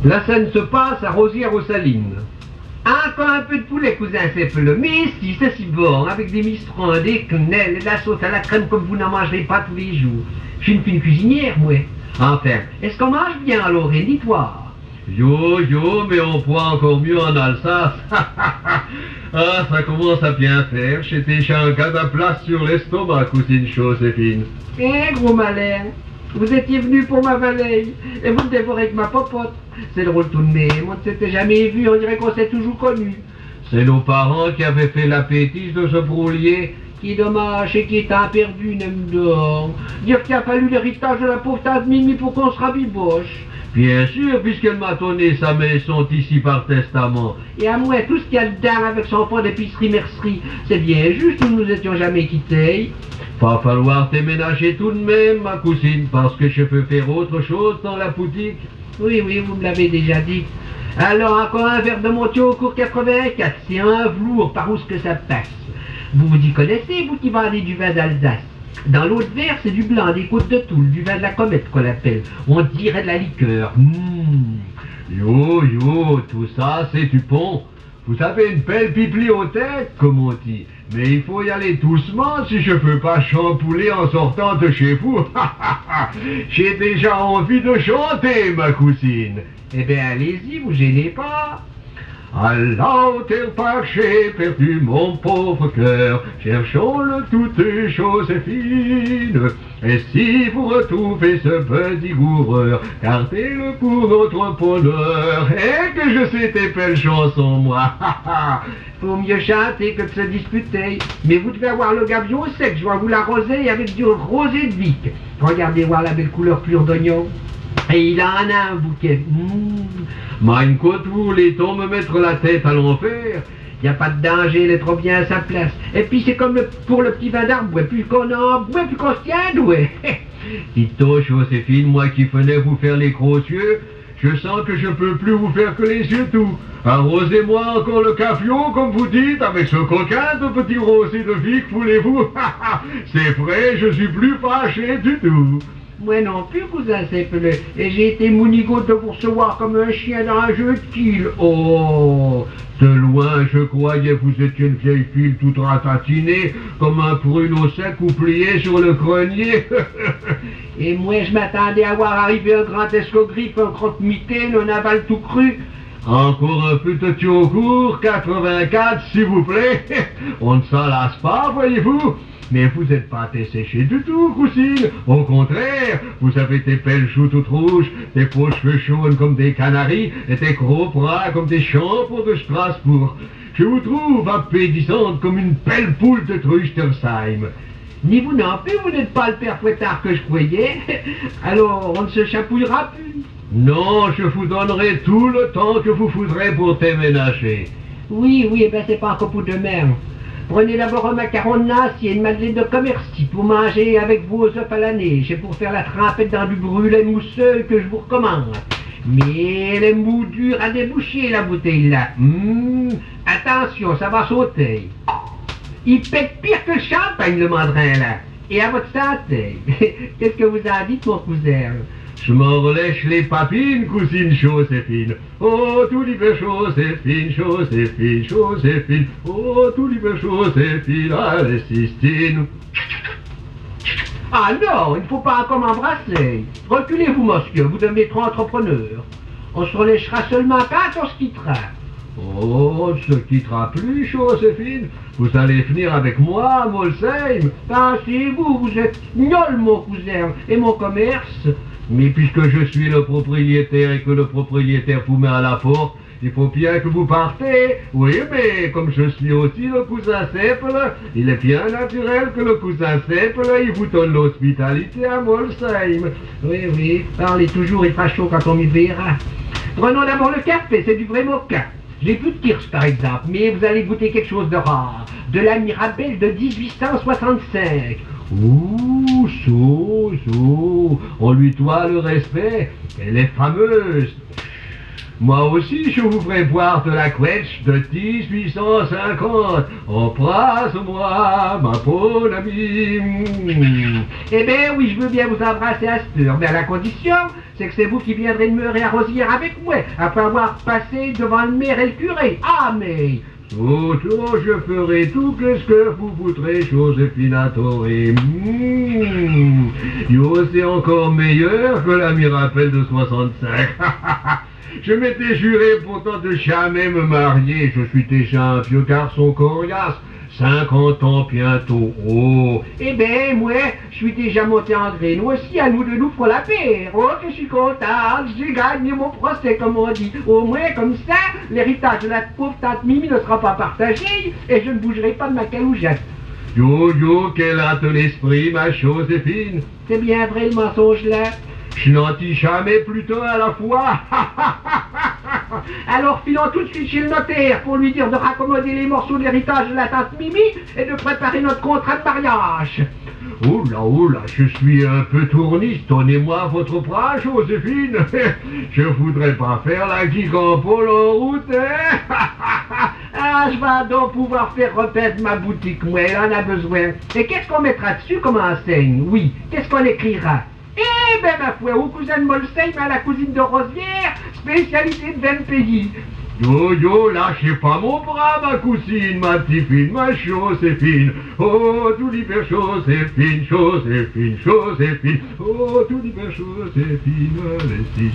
La scène se passe à Rosières-aux-Salines. Encore un peu de poulet, cousin Seppele. Mais si, c'est si bon, avec des mistrons, des quenelles et de la sauce à la crème comme vous n'en mangerez pas tous les jours. Je suis une fine cuisinière, moi. Enfin, est-ce qu'on mange bien à Lorraine, dis-toi? Yo, mais on prend encore mieux en Alsace. Ah, ça commence à bien faire. J'étais chez un gars de place sur l'estomac, cousine Joséphine. Eh, gros malin, vous étiez venu pour ma vallée, et vous me dévorez avec ma popote. C'est drôle tout de même, on ne s'était jamais vu, on dirait qu'on s'est toujours connus. C'est nos parents qui avaient fait la bêtise de ce broulier. Qui est dommage et qui est un perdu, n'aime d'or. Dire qu'il a fallu l'héritage de la pauvre tante Mimi pour qu'on se rabiboche. Bien sûr, puisqu'elle m'a donné sa maison ici par testament. Et à moi, tout ce qu'il y a dedans avec son fond d'épicerie-mercerie, c'est bien juste, nous nous étions jamais quittés. Va falloir déménager tout de même, ma cousine, parce que je peux faire autre chose dans la boutique. Oui, vous me l'avez déjà dit. Alors, encore un verre de Montier au cours 84, c'est un velours, par où est-ce que ça passe? Vous vous y connaissez, vous qui vendez du vin d'Alsace? Dans l'autre verre, c'est du blanc, des côtes de Toul, du vin de la comète qu'on l'appelle. On dirait de la liqueur. Yo, tout ça, c'est du pont. Vous avez une belle bibliothèque, comme on dit. Mais il faut y aller doucement si je peux pas champouler en sortant de chez vous. J'ai déjà envie de chanter, ma cousine. Eh bien, allez-y, vous gênez pas. À la hauteur par j'ai perdu mon pauvre cœur, cherchons-le toutes choses fines. Et si vous retrouvez ce petit goureur, gardez-le pour notre bonheur. Et que je sais tes belles chansons, moi. Faut mieux chanter que de se disputer. Mais vous devez avoir le gabion sec, je vais vous l'arroser avec du rosé de Vic. Regardez voir la belle couleur pure d'oignon. Et il en a un bouquet. Mein Gott, vous voulez donc me mettre la tête à l'enfer? Il n'y a pas de danger, il est trop bien à sa place. Et puis c'est comme pour le petit vin d'arbre, plus qu'on en boit, plus qu'on se tient doué. Dites-donc, Joséphine, moi qui venais vous faire les gros yeux, je sens que je peux plus vous faire que les yeux tout. Arrosez-moi encore le cafion, comme vous dites, avec ce coquin de petit rosé de Vic, voulez-vous? C'est vrai, je suis plus fâché du tout. Moi non plus, cousin Seppele, et j'ai été mounigot de vous recevoir comme un chien dans un jeu de quilles. Oh, de loin, je croyais que vous étiez une vieille fille toute ratatinée, comme un pruneau sec ou plié sur le grenier. Et moi, je m'attendais à voir arriver un grand escogriffe, un croque-mitaine, un aval tout cru. Encore un peu de yogourt, 84, s'il vous plaît. On ne s'en lasse pas, voyez-vous. Mais vous n'êtes pas desséché du tout, cousine. Au contraire, vous avez des belles joues toutes rouges, des beaux cheveux jaunes comme des canaris et des gros bras comme des champions de Strasbourg. Je vous trouve appétissante comme une belle poule de Trüstersheim. Ni vous non plus, vous n'êtes pas le père fouettard que je croyais. Alors, on ne se chapouillera plus. Non, je vous donnerai tout le temps que vous voudrez pour déménager. Oui, eh ben c'est pas un copeau de merde. Prenez d'abord un macaron de nassier et une madeleine de commercy pour manger avec vos œufs à la neige et pour faire la trempette dans du brûlé mousseux que je vous recommande. Mais elle est mou dure à déboucher la bouteille là. Attention, ça va sauter. Il pète pire que le champagne le mandrin là. Et à votre santé. Qu'est-ce que vous en dites mon cousin? Je m'en relèche les papines, cousine Joséphine. Oh, tout libre Joséphine, Joséphine, Joséphine. Oh, tout libre Joséphine, allez, Sistine. Ah non, il ne faut pas encore m'embrasser. Reculez-vous, monsieur, vous devenez trop entrepreneur. On se relèchera seulement quand on se quittera. Oh, on ne se quittera plus, Joséphine. Vous allez venir avec moi à Molsheim. Ah, c'est vous, vous êtes gnol, mon cousin, et mon commerce. Mais puisque je suis le propriétaire et que le propriétaire vous met à la porte, il faut bien que vous partez. Oui, mais comme je suis aussi le cousin Seppele, il est bien naturel que le cousin Seppele, il vous donne l'hospitalité à Molsheim. Oui, parlez toujours, il fera chaud quand on m'y verra. Prenons d'abord le café, c'est du vrai mocha. J'ai plus de kirsch par exemple, mais vous allez goûter quelque chose de rare. De la Mirabelle de 1865. Ouh, on lui doit le respect, elle est fameuse. Moi aussi, je vous ferai boire de la quetch de 1850. Embrasse-moi, ma pauvre amie. Eh bien, oui, je veux bien vous embrasser à cette heure, mais à la condition, c'est que c'est vous qui viendrez me réarrosier avec moi, après avoir passé devant le maire et le curé. Ah, mais... Autant je ferai tout ce que vous voudrez, Joséphine Atoré. Yo, c'est encore meilleur que la Mirabelle de 65. Je m'étais juré pourtant de jamais me marier. Je suis déjà un vieux garçon coriace. 50 ans bientôt. Oh. Eh ben, moi, je suis déjà monté en gré. Nous aussi, à nous de nous pour la paix. Oh, que je suis content. J'ai gagné mon procès, comme on dit. Au moins, comme ça, l'héritage de la pauvre tante Mimi ne sera pas partagé et je ne bougerai pas de ma caloujette. Yo, quel a ton esprit, ma Joséphine. C'est bien vrai, le mensonge là. Je n'en dis jamais plus d'un à la fois. Alors filons tout de suite chez le notaire pour lui dire de raccommoder les morceaux de l'héritage de la tante Mimi et de préparer notre contrat de mariage. Oula, je suis un peu tourniste. Donnez-moi votre bras, Joséphine. Je voudrais pas faire la gigampole en route. Ah, je vais donc pouvoir faire repaître ma boutique, moi, elle en a besoin. Et qu'est-ce qu'on mettra dessus comme enseigne? Oui, qu'est-ce qu'on écrira? Eh ben, ma foi, aux cousines Molstein à la cousine de Rosière, spécialité de 20 pays. Yo, lâchez pas mon bras, ma cousine, ma petite fille, ma Joséphine. Oh, tout l'hiver, Joséphine. Oh, tout l'hiver, Joséphine, laissez-moi.